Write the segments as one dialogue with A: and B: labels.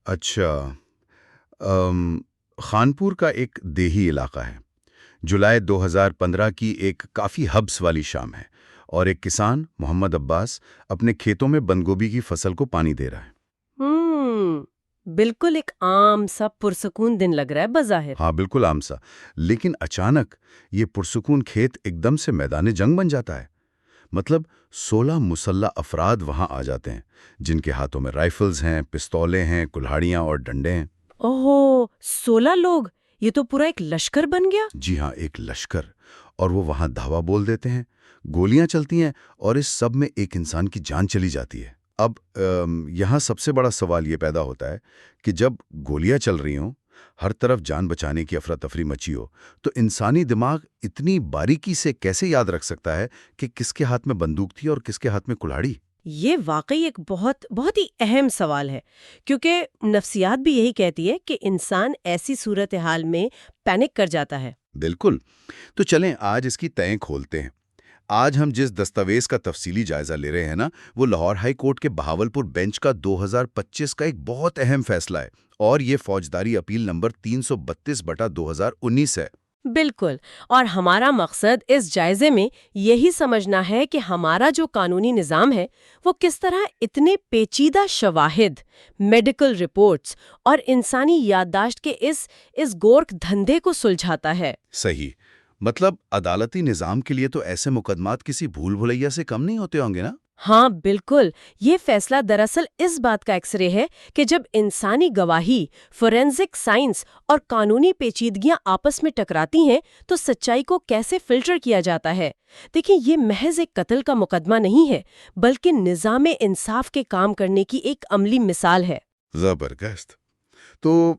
A: اچھا، خانپور کا ایک دیہی علاقہ ہے۔ جولائی 2015 کی ایک کافی حبس والی شام ہے اور ایک کسان محمد عباس اپنے کھیتوں میں بند گوبھی کی فصل کو پانی دے رہا ہے۔
B: بالکل ایک عام سا پرسکون دن لگ رہا ہے بظاہر۔
A: ہاں بالکل عام سا، لیکن اچانک یہ پرسکون کھیت ایک دم سے میدان جنگ بن جاتا ہے۔ مطلب 16 مسلح افراد وہاں آ جاتے ہیں، جن کے ہاتھوں میں رائفلز ہیں، پستولیں ہیں، کلہاڑیاں اور ڈنڈے ہیں۔
B: اوہو، 16 لوگ! یہ تو پورا ایک لشکر بن گیا۔
A: جی ہاں، ایک لشکر، اور وہ وہاں دھاوا بول دیتے ہیں، گولیاں چلتی ہیں اور اس سب میں ایک انسان کی جان چلی جاتی ہے۔ اب یہاں سب سے بڑا سوال یہ پیدا ہوتا ہے کہ جب گولیاں چل رہی ہوں، ہر طرف جان بچانے کی افراتفری مچی ہو، تو انسانی دماغ اتنی باریکی سے کیسے یاد رکھ سکتا ہے کہ کس کے ہاتھ میں بندوق تھی اور کس کے ہاتھ میں کلہاڑی؟
B: یہ واقعی ایک بہت بہت ہی اہم سوال ہے، کیونکہ نفسیات بھی یہی کہتی ہے کہ انسان ایسی صورتحال میں پینک کر جاتا ہے۔
A: بالکل۔ تو چلیں آج اس کی تہیں کھولتے ہیں۔ آج ہم جس دستاویز کا تفصیلی جائزہ لے رہے ہیں نا، وہ لاہور ہائی کورٹ کے بہاولپور بینچ کا 2025 کا ایک بہت اہم فیصلہ ہے، اور یہ فوجداری اپیل نمبر 332/2019 ہے۔
B: بالکل، اور ہمارا مقصد اس جائزے میں یہی سمجھنا ہے کہ ہمارا جو قانونی نظام ہے وہ کس طرح اتنے پیچیدہ شواہد، میڈیکل رپورٹس اور انسانی یادداشت کے اس گورکھ دھندے کو سلجھاتا ہے۔
A: صحیح، مطلب عدالتی نظام کے لیے تو ایسے مقدمات کسی بھول بھلیا سے کم نہیں ہوتے ہوں گے نا؟
B: ہاں بالکل، یہ فیصلہ دراصل اس بات کا ایکس رے ہے کہ جب انسانی گواہی، فورینزک سائنس اور قانونی پیچیدگیاں آپس میں ٹکراتی ہیں تو سچائی کو کیسے فلٹر کیا جاتا ہے۔ دیکھیں، یہ محض ایک قتل کا مقدمہ نہیں ہے، بلکہ نظام انصاف کے کام کرنے کی ایک عملی مثال ہے۔
A: زبردست۔ تو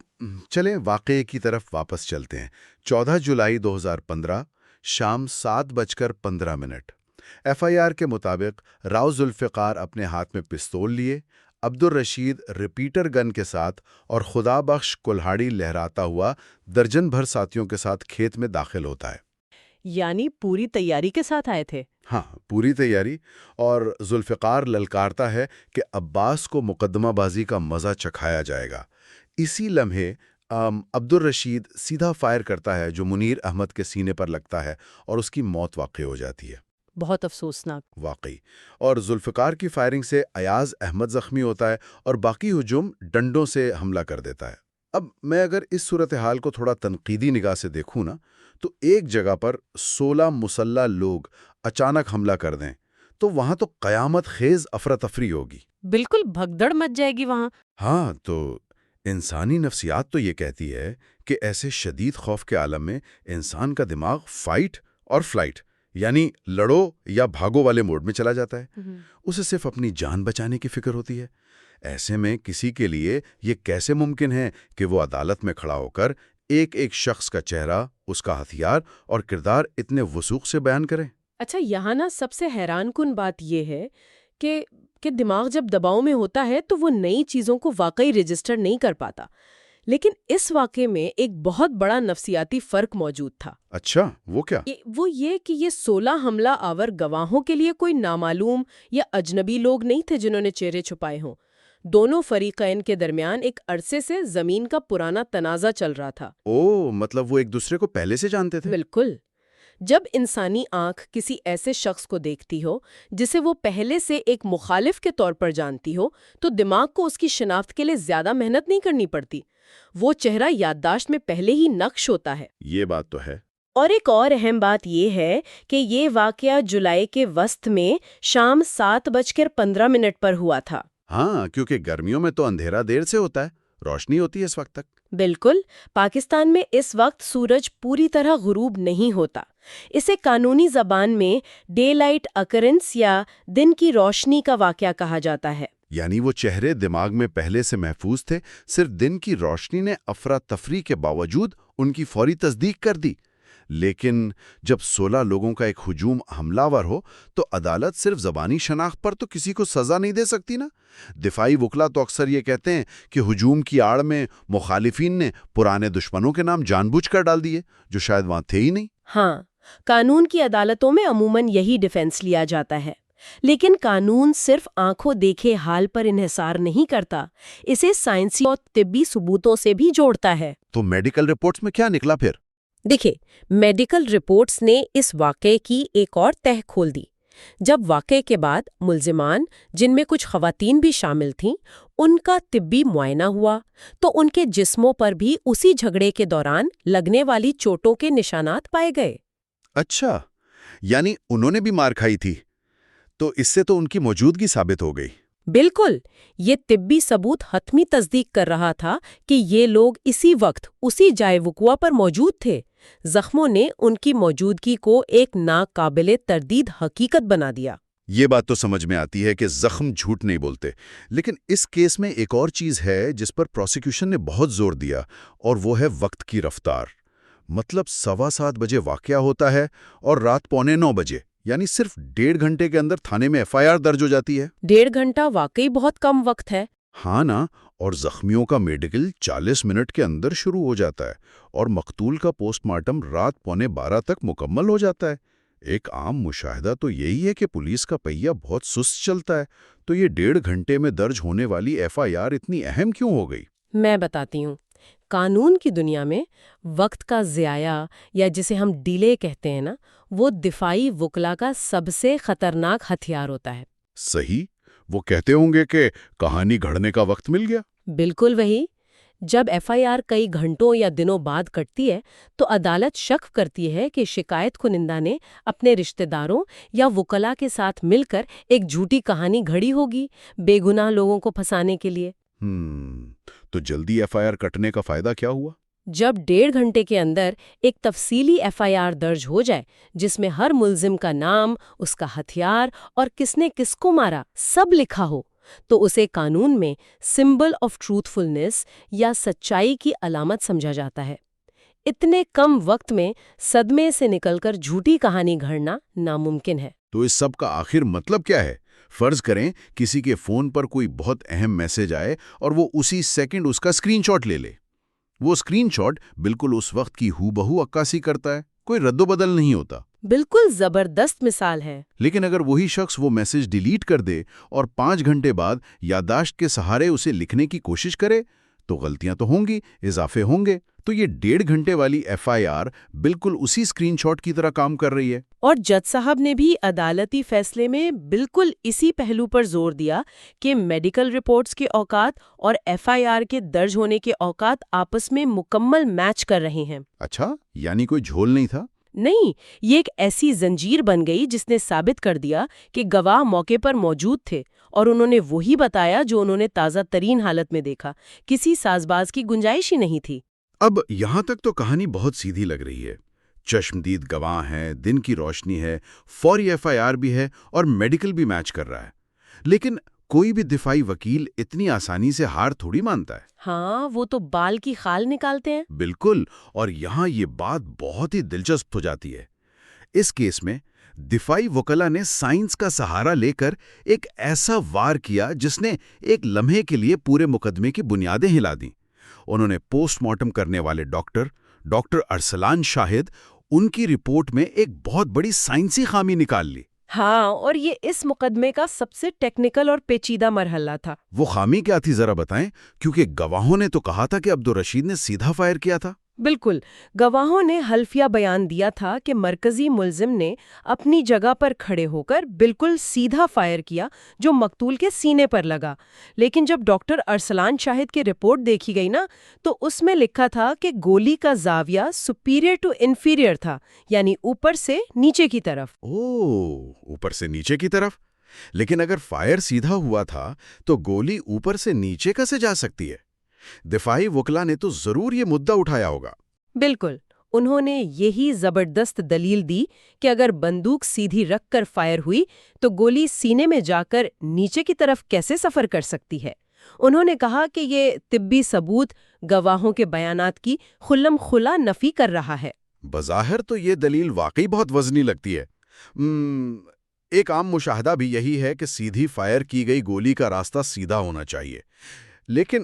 A: چلیں واقعے کی طرف واپس چلتے ہیں۔ 14 جولائی 2015 شام 7:15۔ ایف آئی آر کے مطابق راؤ ذوالفقار اپنے ہاتھ میں پستول لیے، عبد الرشید ریپیٹر گن کے ساتھ اور خدا بخش کلہاڑی لہراتا ہوا درجن بھر ساتھیوں کے ساتھ کھیت میں داخل ہوتا ہے۔
B: یعنی پوری تیاری کے ساتھ آئے تھے۔
A: ہاں، پوری تیاری، اور ذوالفقار للکارتا ہے کہ عباس کو مقدمہ بازی کا مزہ چکھایا جائے گا۔ اسی لمحے عبد الرشید سیدھا فائر کرتا ہے جو منیر احمد کے سینے پر لگتا ہے اور اس کی موت واقع ہو جاتی ہے۔
B: بہت افسوسناک
A: واقعی۔ اور ذوالفقار کی فائرنگ سے ایاز احمد زخمی ہوتا ہے اور باقی ہجوم ڈنڈوں سے حملہ کر دیتا ہے۔ اب میں اگر اس صورتحال کو تھوڑا تنقیدی نگاہ سے دیکھوں نا، تو ایک جگہ پر 16 مسلح لوگ اچانک حملہ کر دیں تو وہاں تو قیامت خیز افراتفری ہوگی۔
B: بالکل بھگدڑ مچ جائے گی وہاں۔
A: ہاں، تو انسانی نفسیات تو یہ کہتی ہے کہ ایسے شدید خوف کے عالم میں انسان کا دماغ فائٹ اور فلائٹ، یعنی لڑو یا بھاگو والے موڈ میں چلا جاتا ہے۔ اسے صرف اپنی جان بچانے کی فکر ہوتی ہے۔ ایسے میں کسی کے لیے یہ کیسے ممکن ہے کہ وہ عدالت میں کھڑا ہو کر ایک ایک شخص کا چہرہ، اس کا ہتھیار اور کردار اتنے وثوق سے بیان کرے؟
B: اچھا، یہاں نا سب سے حیران کن بات یہ ہے کہ دماغ جب دباؤ میں ہوتا ہے تو وہ نئی چیزوں کو واقعی رجسٹر نہیں کر پاتا، لیکن اس واقعے میں ایک بہت بڑا نفسیاتی فرق موجود تھا۔
A: اچھا، وہ کیا؟
B: وہ یہ کہ یہ 16 حملہ آور گواہوں کے لیے کوئی نامعلوم یا اجنبی لوگ نہیں تھے جنہوں نے چہرے چھپائے ہوں۔ دونوں فریقین کے درمیان ایک عرصے سے زمین کا پرانا تنازع چل رہا تھا۔
A: مطلب وہ ایک دوسرے کو پہلے سے جانتے تھے؟
B: بالکل۔ جب انسانی آنکھ کسی ایسے شخص کو دیکھتی ہو جسے وہ پہلے سے ایک مخالف کے طور پر جانتی ہو، تو دماغ کو اس کی شناخت کے لیے زیادہ محنت نہیں کرنی پڑتی۔ وہ چہرہ یادداشت میں پہلے ہی نقش ہوتا ہے۔
A: یہ بات تو ہے۔
B: اور ایک اور اہم بات یہ ہے کہ یہ واقعہ جولائی کے وسط میں شام 7:15 پر ہوا تھا۔
A: ہاں، کیونکہ گرمیوں میں تو اندھیرا دیر سے ہوتا ہے، روشنی ہوتی ہے اس وقت تک۔
B: بالکل، پاکستان میں اس وقت سورج پوری طرح غروب نہیں ہوتا۔ اسے قانونی زبان میں ڈے لائٹ اکرنس یا دن کی روشنی کا واقعہ کہا جاتا ہے۔
A: یعنی وہ چہرے دماغ میں پہلے سے محفوظ تھے، صرف دن کی روشنی نے افراتفری کے باوجود ان کی فوری تصدیق کر دی۔ لیکن جب 16 لوگوں کا ایک ہجوم حملہ آور ہو تو عدالت صرف زبانی شناخت پر تو کسی کو سزا نہیں دے سکتی نا۔ دفاعی وکلا تو اکثر یہ کہتے ہیں کہ ہجوم کی آڑ میں مخالفین نے پرانے دشمنوں کے نام جان بوجھ کر ڈال دیے جو شاید وہاں تھے ہی نہیں۔
B: ہاں، قانون کی عدالتوں میں عموماً یہی ڈیفنس لیا جاتا ہے، لیکن قانون صرف آنکھوں دیکھے حال پر انحصار نہیں کرتا، اسے سائنسی اور طبی ثبوتوں سے بھی جوڑتا ہے۔
A: تو میڈیکل رپورٹس میں کیا نکلا پھر؟
B: دیکھیں، میڈیکل رپورٹس نے اس واقعے کی ایک اور تہ کھول دی۔ جب واقعے کے بعد ملزمان، جن میں کچھ خواتین بھی شامل تھیں، ان کا طبی معائنہ ہوا تو ان کے جسموں پر بھی اسی جھگڑے کے دوران لگنے والی چوٹوں کے نشانات پائے گئے۔
A: اچھا، یعنی انہوں نے بھی مار کھائی تھی، تو اس سے تو ان کی موجودگی ثابت ہو گئی۔
B: بالکل، یہ طبی ثبوت حتمی تصدیق کر رہا تھا کہ یہ لوگ اسی وقت اسی جائے وقوع پر موجود تھے۔ زخموں نے ان کی موجودگی کو ایک ناقابل تردید حقیقت بنا دیا۔
A: یہ بات تو سمجھ میں آتی ہے کہ زخم جھوٹ نہیں بولتے، لیکن اس کیس میں ایک اور چیز ہے جس پر پروسیکیوشن نے بہت زور دیا، اور وہ ہے وقت کی رفتار۔ مطلب 7:15 بجے واقعہ ہوتا ہے اور رات 8:45 بجے، یعنی صرف 1.5 گھنٹے کے اندر تھانے میں FIR درج ہو جاتی ہے۔
B: 1.5 گھنٹہ واقعی بہت کم وقت ہے۔
A: ہاں نا، اور زخمیوں کا میڈیکل 40 منٹ کے اندر شروع ہو جاتا ہے، اور مقتول کا پوسٹ مارٹم رات 11:45 تک مکمل ہو جاتا ہے۔ ایک عام مشاہدہ تو یہی ہے کہ پولیس کا پہیہ بہت سست چلتا ہے، تو یہ 1.5 گھنٹے میں درج ہونے والی FIR اتنی اہم کیوں ہو گئی؟
B: میں بتاتی ہوں۔ قانون کی دنیا میں وقت کا ضیاع، یا جسے ہم ڈیلے کہتے ہیں نا، وہ دفاعی وکلا کا سب سے خطرناک ہتھیار ہوتا ہے۔
A: صحیح، وہ کہتے ہوں گے کہ کہانی گھڑنے کا وقت مل گیا۔
B: بالکل وہی۔ جب FIR کئی گھنٹوں یا دنوں بعد کٹتی ہے تو عدالت شک کرتی ہے کہ شکایت کنندہ نے اپنے رشتہ داروں یا وکلا کے ساتھ مل کر ایک جھوٹی کہانی گھڑی ہوگی، بے گناہ لوگوں کو پھنسانے کے لیے۔
A: تو جلدی FIR کٹنے کا فائدہ کیا ہوا؟
B: جب 1.5 گھنٹے کے اندر ایک تفصیلی FIR درج ہو جائے جس میں ہر ملزم کا نام، اس کا ہتھیار اور کس نے کس کو مارا سب لکھا ہو، تو اسے قانون میں سمبل آف ٹروتھفلنس یا سچائی کی علامت سمجھا جاتا ہے۔ اتنے کم وقت میں صدمے سے نکل کر جھوٹی کہانی گھڑنا ناممکن ہے۔
A: تو اس سب کا آخر مطلب کیا ہے؟ فرض کریں کسی کے فون پر کوئی بہت اہم میسج آئے اور وہ اسی سیکنڈ اس کا اسکرین شاٹ لے لے۔ وہ اسکرین شاٹ بالکل اس وقت کی ہو بہو عکاسی کرتا ہے، کوئی رد و بدل نہیں ہوتا۔
B: بالکل زبردست مثال ہے۔
A: لیکن اگر وہی شخص وہ میسج ڈیلیٹ کر دے اور 5 گھنٹے بعد یادداشت کے سہارے اسے لکھنے کی کوشش کرے، تو غلطیاں تو ہوں گی، اضافے ہوں گے۔ تو یہ 1.5 گھنٹے والی FIR بالکل اسی اسکرین شاٹ کی طرح کام کر رہی ہے۔
B: اور جج صاحب نے بھی عدالتی فیصلے میں بالکل اسی پہلو پر زور دیا کہ میڈیکل رپورٹس کے اوقات اور FIR کے درج ہونے کے اوقات آپس میں مکمل میچ کر رہے ہیں۔
A: اچھا، یعنی کوئی جھول نہیں تھا؟
B: نہیں، یہ ایک ایسی زنجیر بن گئی جس نے ثابت کر دیا کہ گواہ موقع پر موجود تھے اور انہوں نے وہی بتایا جو انہوں نے تازہ ترین حالت میں دیکھا۔ کسی ساز باز کی گنجائش ہی نہیں تھی۔
A: اب یہاں تک تو کہانی بہت سیدھی لگ رہی ہے۔ چشمدید گواہ ہیں، دن کی روشنی ہے، فوری FIR بھی ہے اور میڈیکل بھی میچ کر رہا ہے۔ لیکن کوئی بھی دفاعی وکیل اتنی آسانی سے ہار تھوڑی مانتا ہے۔
B: ہاں، وہ تو بال کی خال نکالتے ہیں۔
A: بالکل، اور یہاں یہ بات بہت ہی دلچسپ ہو جاتی ہے۔ اس کیس میں دفاعی وکلا نے سائنس کا سہارا لے کر ایک ایسا وار کیا جس نے ایک لمحے کے لیے پورے مقدمے کی بنیادیں ہلا دیں۔ انہوں نے پوسٹ مارٹم کرنے والے ڈاکٹر ارسلان شاہد، ان کی رپورٹ میں ایک بہت بڑی سائنسی خامی نکال لی۔
B: ہاں، اور یہ اس مقدمے کا سب سے ٹیکنیکل اور پیچیدہ مرحلہ تھا۔
A: وہ خامی کیا تھی ذرا بتائیں، کیونکہ گواہوں نے تو کہا تھا کہ عبدالرشید نے سیدھا فائر کیا تھا۔
B: بالکل، گواہوں نے حلفیہ بیان دیا تھا کہ مرکزی ملزم نے اپنی جگہ پر کھڑے ہو کر بالکل سیدھا فائر کیا جو مقتول کے سینے پر لگا، لیکن جب ڈاکٹر ارسلان شاہد کی رپورٹ دیکھی گئی نا تو اس میں لکھا تھا کہ گولی کا زاویہ سپیریئر ٹو انفیریئر تھا، یعنی اوپر سے نیچے کی طرف۔
A: اوپر سے نیچے کی طرف؟ لیکن اگر فائر سیدھا ہوا تھا تو گولی اوپر سے نیچے کیسے جا سکتی ہے؟ دفاعی وکلا نے تو ضرور یہ مدعا اٹھایا ہوگا۔
B: بالکل، انہوں نے یہی زبردست دلیل دی کہ اگر بندوق سیدھی رکھ کر فائر ہوئی تو گولی سینے میں جا کر نیچے کی طرف کیسے سفر کر سکتی ہے۔ انہوں نے کہا کہ یہ طبی ثبوت گواہوں کے بیانات کی خلم خلا نفی کر رہا ہے۔
A: بظاہر تو یہ دلیل واقعی بہت وزنی لگتی ہے۔ ایک عام مشاہدہ بھی یہی ہے کہ سیدھی فائر کی گئی گولی کا راستہ سیدھا ہونا چاہیے، لیکن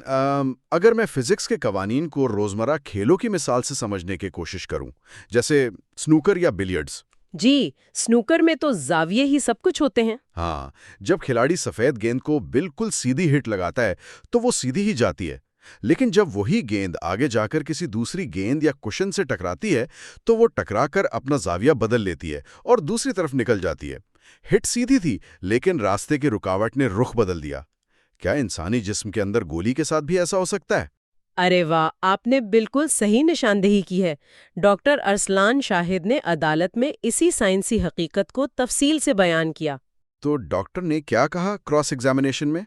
A: اگر میں فزکس کے قوانین کو روزمرہ کھیلوں کی مثال سے سمجھنے کی کوشش کروں، جیسے سنوکر یا بلیئرڈز،
B: جی، سنوکر میں تو زاویے ہی سب کچھ ہوتے ہیں۔
A: ہاں، جب کھلاڑی سفید گیند کو بالکل سیدھی ہٹ لگاتا ہے تو وہ سیدھی ہی جاتی ہے، لیکن جب وہی گیند آگے جا کر کسی دوسری گیند یا کشن سے ٹکراتی ہے تو وہ ٹکرا کر اپنا زاویہ بدل لیتی ہے اور دوسری طرف نکل جاتی ہے۔ ہٹ سیدھی تھی لیکن راستے کی رکاوٹ نے رخ بدل دیا۔ کیا انسانی جسم کے اندر گولی کے ساتھ بھی ایسا ہو سکتا ہے؟
B: ارے واہ، آپ نے بالکل صحیح نشاندہی کی ہے۔ ڈاکٹر ارسلان شاہد نے عدالت میں اسی سائنسی حقیقت کو تفصیل سے بیان کیا۔
A: تو ڈاکٹر نے کیا کہا کراس ایگزامینیشن میں؟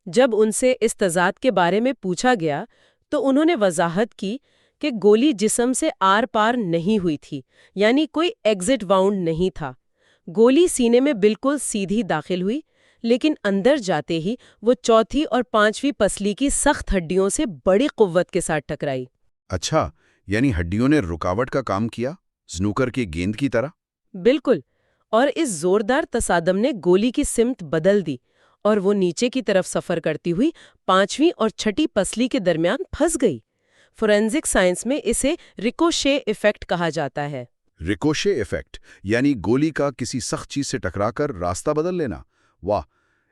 B: جب ان سے اس تضاد کے بارے میں پوچھا گیا تو انہوں نے وضاحت کی کہ گولی جسم سے آر پار نہیں ہوئی تھی، یعنی کوئی ایگزٹ واؤنڈ نہیں تھا۔ گولی سینے میں بالکل سیدھی داخل ہوئی، لیکن اندر جاتے ہی وہ چوتھی اور پانچویں پسلی کی سخت ہڈیوں سے بڑی قوت کے ساتھ ٹکرائی۔
A: اچھا، یعنی ہڈیوں نے رکاوٹ کا کام کیا، سنوکر کی گیند کی طرح؟
B: بالکل، اور اس زوردار تصادم نے گولی کی سمت بدل دی اور وہ نیچے کی طرف سفر کرتی ہوئی پانچویں اور چھٹی پسلی کے درمیان پھنس گئی۔ فورینزک سائنس میں اسے ریکوشے ایفیکٹ کہا جاتا ہے۔
A: ریکوشے ایفیکٹ، یعنی گولی کا کسی سخت چیز سے ٹکرا کر راستہ بدل لینا۔ واہ،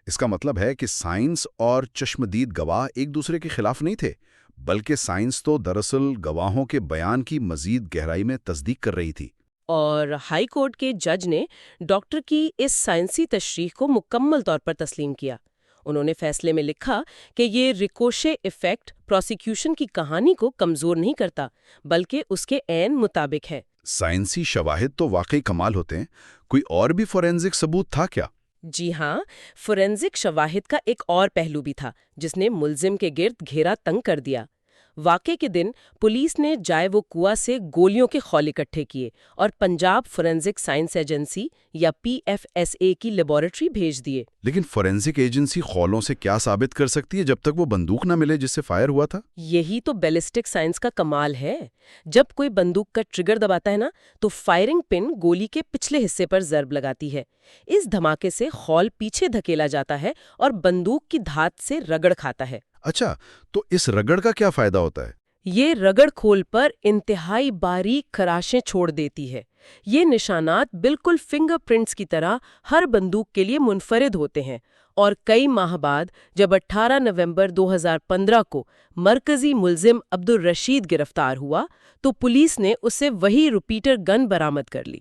A: اس کا مطلب ہے کہ سائنس اور چشمدید گواہ ایک دوسرے کے خلاف نہیں تھے، بلکہ سائنس تو دراصل گواہوں کے بیان کی مزید گہرائی میں تصدیق کر رہی تھی۔
B: اور ہائی کورٹ کے جج نے ڈاکٹر کی اس سائنسی تشریح کو مکمل طور پر تسلیم کیا۔ انہوں نے فیصلے میں لکھا کہ یہ ریکوشے ایفیکٹ پروسیکیوشن کی کہانی کو کمزور نہیں کرتا، بلکہ اس کے عین مطابق ہے۔
A: سائنسی شواہد تو واقعی کمال ہوتے ہیں۔ کوئی اور بھی فورینزک ثبوت تھا کیا؟
B: جی ہاں، فورینزک شواہد کا ایک اور پہلو بھی تھا جس نے ملزم کے گرد گھیرا تنگ کر دیا۔ واقعے کے دن پولیس نے جائے وہ کنواں سے گولیوں کے خول اکٹھے کیے اور پنجاب فورینزک سائنس ایجنسی یا PFSA کی لیبارٹری بھیج دیے۔
A: لیکن فورینزک ایجنسی خولوں سے کیا ثابت کر سکتی ہے جب تک وہ بندوق نہ ملے جس سے فائر ہوا تھا؟
B: یہی تو بیلسٹک سائنس کا کمال ہے۔ جب کوئی بندوق کا ٹریگر دباتا ہے نا، تو فائرنگ پن گولی کے پچھلے حصے پر ضرب لگاتی ہے۔ اس دھماکے سے خول پیچھے دھکیلا جاتا ہے اور بندوق کی دھات سے رگڑ کھاتا ہے۔
A: اچھا، تو اس رگڑ کا کیا فائدہ ہوتا ہے؟
B: یہ رگڑ کھول پر انتہائی باریک خراشیں چھوڑ دیتی ہے۔ یہ نشانات بالکل فنگر پرنٹس کی طرح ہر بندوق کے لیے منفرد ہوتے ہیں، اور کئی ماہ بعد جب 18 نومبر 2015 کو مرکزی ملزم عبدالرشید گرفتار ہوا تو پولیس نے اس سے وہی ریپیٹر گن برآمد کر لی۔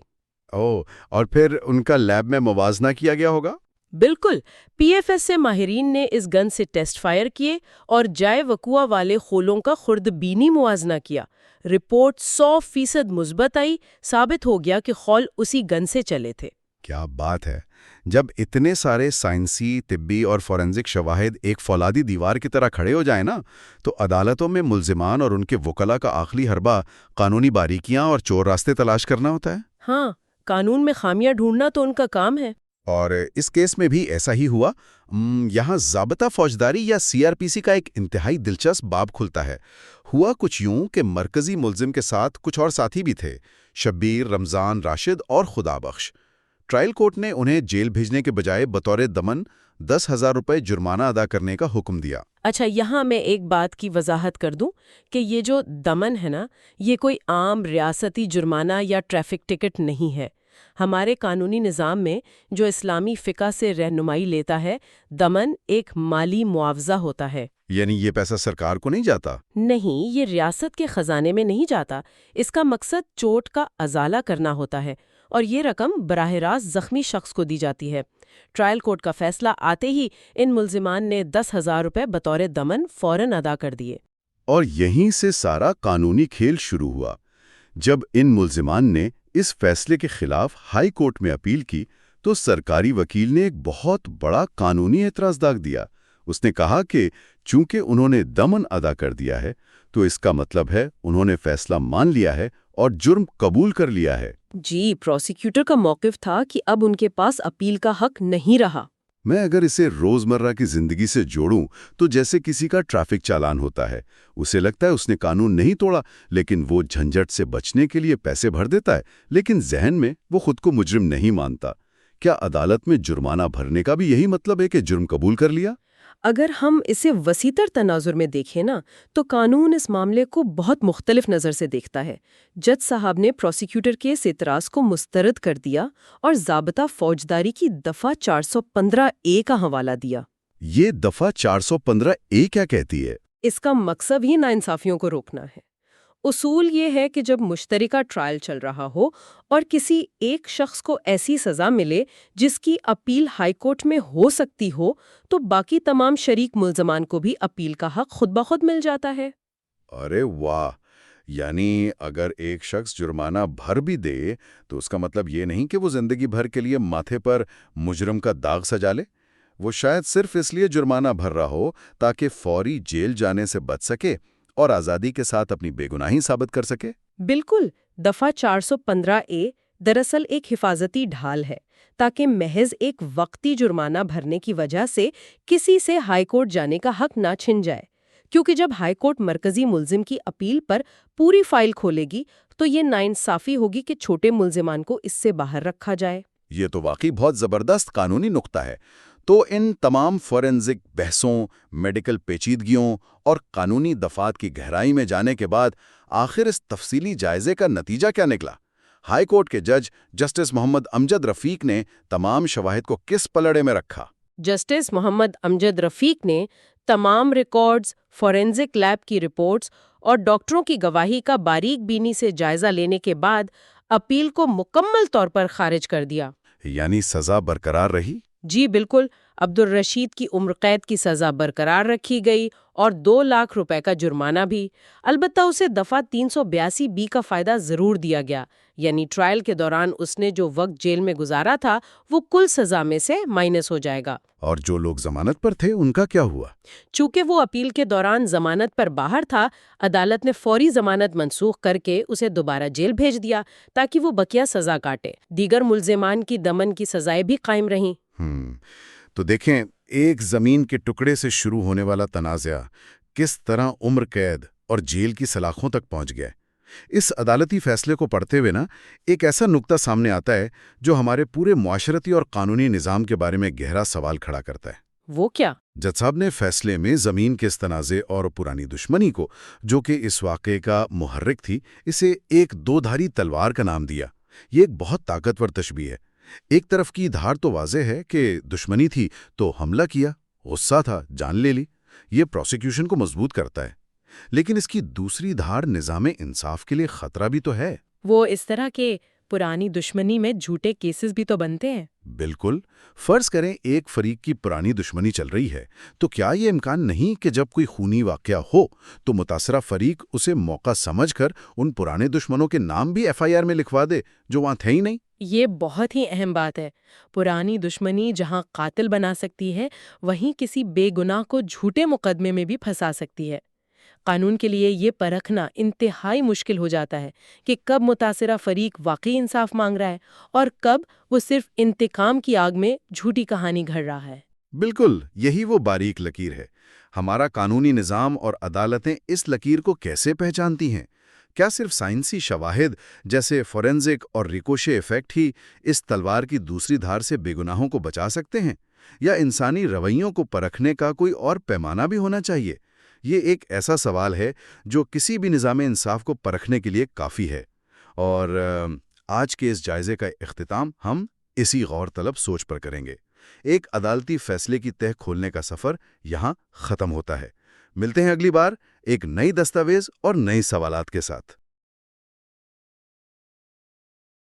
A: اور پھر ان کا لیب میں موازنہ کیا گیا ہوگا؟
B: بالکل، PFSA ماہرین نے اس گن سے ٹیسٹ فائر کیے اور جائے وقوع والے خولوں کا خوردبینی موازنہ کیا۔ رپورٹ 100% مثبت آئی، ثابت ہو گیا کہ خول اسی گن سے چلے تھے۔
A: کیا بات ہے! جب اتنے سارے سائنسی، طبی اور فورینزک شواہد ایک فولادی دیوار کی طرح کھڑے ہو جائیں نا، تو عدالتوں میں ملزمان اور ان کے وکلاء کا آخری حربہ قانونی باریکیاں اور چور راستے تلاش کرنا ہوتا ہے۔
B: ہاں، قانون میں خامیاں ڈھونڈنا تو ان کا کام ہے۔
A: اور اس کیس میں بھی ایسا ہی ہوا۔ یہاں ضابطہ فوجداری یا CRPC کا ایک انتہائی دلچسپ باب کھلتا ہے۔ ہوا کچھ یوں کہ مرکزی ملزم کے ساتھ کچھ اور ساتھی بھی تھے، شبیر، رمضان، راشد اور خدا بخش۔ ٹرائل کورٹ نے انہیں جیل بھیجنے کے بجائے بطور دمن 10,000 روپے جرمانہ ادا کرنے کا حکم دیا۔
B: اچھا، یہاں میں ایک بات کی وضاحت کر دوں کہ یہ جو دمن ہے نا، یہ کوئی عام ریاستی جرمانہ یا ٹریفک ٹکٹ نہیں ہے۔ ہمارے قانونی نظام میں جو اسلامی فقہ سے رہنمائی لیتا ہے، دمن ایک مالی معاوضہ ہوتا ہے۔
A: یعنی یہ پیسہ سرکار کو نہیں جاتا؟
B: نہیں، یہ ریاست کے خزانے میں نہیں جاتا۔ اس کا مقصد چوٹ کا ازالہ کرنا ہوتا ہے، اور یہ رقم براہ راست زخمی شخص کو دی جاتی ہے۔ ٹرائل کورٹ کا فیصلہ آتے ہی ان ملزمان نے 10,000 روپے بطور دمن فوراً ادا کر دیے۔
A: اور یہیں سے سارا قانونی کھیل شروع ہوا۔ جب ان ملزمان نے اس فیصلے کے خلاف ہائی کورٹ میں اپیل کی تو سرکاری وکیل نے ایک بہت بڑا قانونی اعتراض داغ دیا۔ اس نے کہا کہ چونکہ انہوں نے دمن ادا کر دیا ہے تو اس کا مطلب ہے انہوں نے فیصلہ مان لیا ہے اور جرم قبول کر لیا ہے۔
B: جی، پروسیکیوٹر کا موقف تھا کہ اب ان کے پاس اپیل کا حق نہیں رہا۔
A: میں اگر اسے روزمرہ کی زندگی سے جوڑوں تو جیسے کسی کا ٹریفک چالان ہوتا ہے، اسے لگتا ہے اس نے قانون نہیں توڑا، لیکن وہ جھنجٹ سے بچنے کے لیے پیسے بھر دیتا ہے، لیکن ذہن میں وہ خود کو مجرم نہیں مانتا۔ کیا عدالت میں جرمانہ بھرنے کا بھی یہی مطلب ہے کہ جرم قبول کر لیا؟
B: اگر ہم اسے وسیع تناظر میں دیکھیں نا تو قانون اس معاملے کو بہت مختلف نظر سے دیکھتا ہے۔ جج صاحب نے پروسیکیوٹر کے اس اعتراض کو مسترد کر دیا اور ضابطہ فوجداری کی دفعہ 415A کا حوالہ دیا۔
A: یہ دفعہ 415A کیا کہتی ہے؟
B: اس کا مقصد ہی ناانصافیوں کو روکنا ہے۔ اصول یہ ہے کہ جب مشترکہ ٹرائل چل رہا ہو اور کسی ایک شخص کو ایسی سزا ملے جس کی اپیل ہائی کورٹ میں ہو سکتی ہو تو باقی تمام شریک ملزمان کو بھی اپیل کا حق خود بخود مل جاتا ہے۔
A: ارے واہ! یعنی اگر ایک شخص جرمانہ بھر بھی دے تو اس کا مطلب یہ نہیں کہ وہ زندگی بھر کے لیے ماتھے پر مجرم کا داغ سجا لے۔ وہ شاید صرف اس لیے جرمانہ بھر رہا ہو تاکہ فوری جیل جانے سے بچ سکے اور آزادی کے ساتھ اپنی بے گناہی ثابت کر سکے۔
B: بالکل، دفعہ 415A دراصل ایک حفاظتی ڈھال ہے تاکہ محض ایک وقتی جرمانہ بھرنے کی وجہ سے کسی سے ہائی کورٹ جانے کا حق نہ چھن جائے، کیونکہ جب ہائی کورٹ مرکزی ملزم کی اپیل پر پوری فائل کھولے گی تو یہ ناانصافی ہوگی کہ چھوٹے ملزمان کو اس سے باہر رکھا جائے۔
A: یہ تو واقعی بہت زبردست قانونی نقطہ ہے۔ تو ان تمام فورینزک بحثوں، میڈیکل پیچیدگیوں اور قانونی دفعات کی گہرائی میں جانے کے بعد آخر اس تفصیلی جائزے کا نتیجہ کیا نکلا؟ ہائی کورٹ کے جج جسٹس محمد امجد رفیق نے تمام شواہد کو کس پلڑے میں رکھا؟
B: جسٹس محمد امجد رفیق نے تمام ریکارڈز، فورینزک لیب کی رپورٹس اور ڈاکٹروں کی گواہی کا باریک بینی سے جائزہ لینے کے بعد اپیل کو مکمل طور پر خارج کر دیا۔
A: یعنی سزا برقرار رہی؟
B: جی بالکل، عبدالرشید کی عمر قید کی سزا برقرار رکھی گئی اور 2 لاکھ روپے کا جرمانہ بھی، البتہ اسے دفعہ 382B کا فائدہ ضرور دیا گیا، یعنی ٹرائل کے دوران اس نے جو وقت جیل میں گزارا تھا وہ کل سزا میں سے مائنس ہو جائے گا۔
A: اور جو لوگ ضمانت پر تھے ان کا کیا ہوا؟
B: چونکہ وہ اپیل کے دوران ضمانت پر باہر تھا، عدالت نے فوری ضمانت منسوخ کر کے اسے دوبارہ جیل بھیج دیا تاکہ وہ بقیہ سزا کاٹے۔ دیگر ملزمان کی دمن کی سزائیں بھی قائم رہیں۔
A: تو دیکھیں، ایک زمین کے ٹکڑے سے شروع ہونے والا تنازعہ کس طرح عمر قید اور جیل کی سلاخوں تک پہنچ گیا۔ اس عدالتی فیصلے کو پڑھتے ہوئے ایک ایسا نقطہ سامنے آتا ہے جو ہمارے پورے معاشرتی اور قانونی نظام کے بارے میں گہرا سوال کھڑا کرتا ہے۔
B: وہ کیا؟
A: جج صاحب نے فیصلے میں زمین کے اس تنازع اور پرانی دشمنی کو، جو کہ اس واقعے کا محرک تھی، اسے ایک 2 دھاری تلوار کا نام دیا۔ یہ ایک بہت طاقتور تشبیہ ہے۔ ایک طرف کی دھار تو واضح ہے کہ دشمنی تھی تو حملہ کیا، غصہ تھا، جان لے لی، یہ پروسیکیوشن کو مضبوط کرتا ہے۔ لیکن اس کی دوسری دھار نظام انصاف کے لیے خطرہ بھی تو ہے۔
B: وہ اس طرح کے پرانی دشمنی میں جھوٹے کیسز بھی تو بنتے ہیں۔
A: بالکل۔ فرض کریں ایک فریق کی پرانی دشمنی چل رہی ہے، تو کیا یہ امکان نہیں کہ جب کوئی خونی واقعہ ہو تو متاثرہ فریق اسے موقع سمجھ کر ان پرانے دشمنوں کے نام بھی FIR میں لکھوا دے جو وہاں تھے ہی نہیں؟
B: یہ بہت ہی اہم بات ہے۔ پرانی دشمنی جہاں قاتل بنا سکتی ہے، وہیں کسی بے گناہ کو جھوٹے مقدمے میں بھی پھنسا سکتی ہے۔ قانون کے لیے یہ پرکھنا انتہائی مشکل ہو جاتا ہے کہ کب متاثرہ فریق واقعی انصاف مانگ رہا ہے اور کب وہ صرف انتقام کی آگ میں جھوٹی کہانی گھڑ رہا ہے۔
A: بالکل، یہی وہ باریک لکیر ہے۔ ہمارا قانونی نظام اور عدالتیں اس لکیر کو کیسے پہچانتی ہیں؟ کیا صرف سائنسی شواہد جیسے فورینزک اور ریکوشے ایفیکٹ ہی اس تلوار کی دوسری دھار سے بے گناہوں کو بچا سکتے ہیں؟ یا انسانی رویوں کو پرکھنے کا کوئی اور پیمانہ بھی ہونا چاہیے؟ یہ ایک ایسا سوال ہے جو کسی بھی نظام انصاف کو پرکھنے کے لیے کافی ہے۔ اور آج کے اس جائزے کا اختتام ہم اسی غور طلب سوچ پر کریں گے۔ ایک عدالتی فیصلے کی تہ کھولنے کا سفر یہاں ختم ہوتا ہے۔ ملتے ہیں اگلی بار ایک نئی دستاویز اور نئے سوالات کے ساتھ۔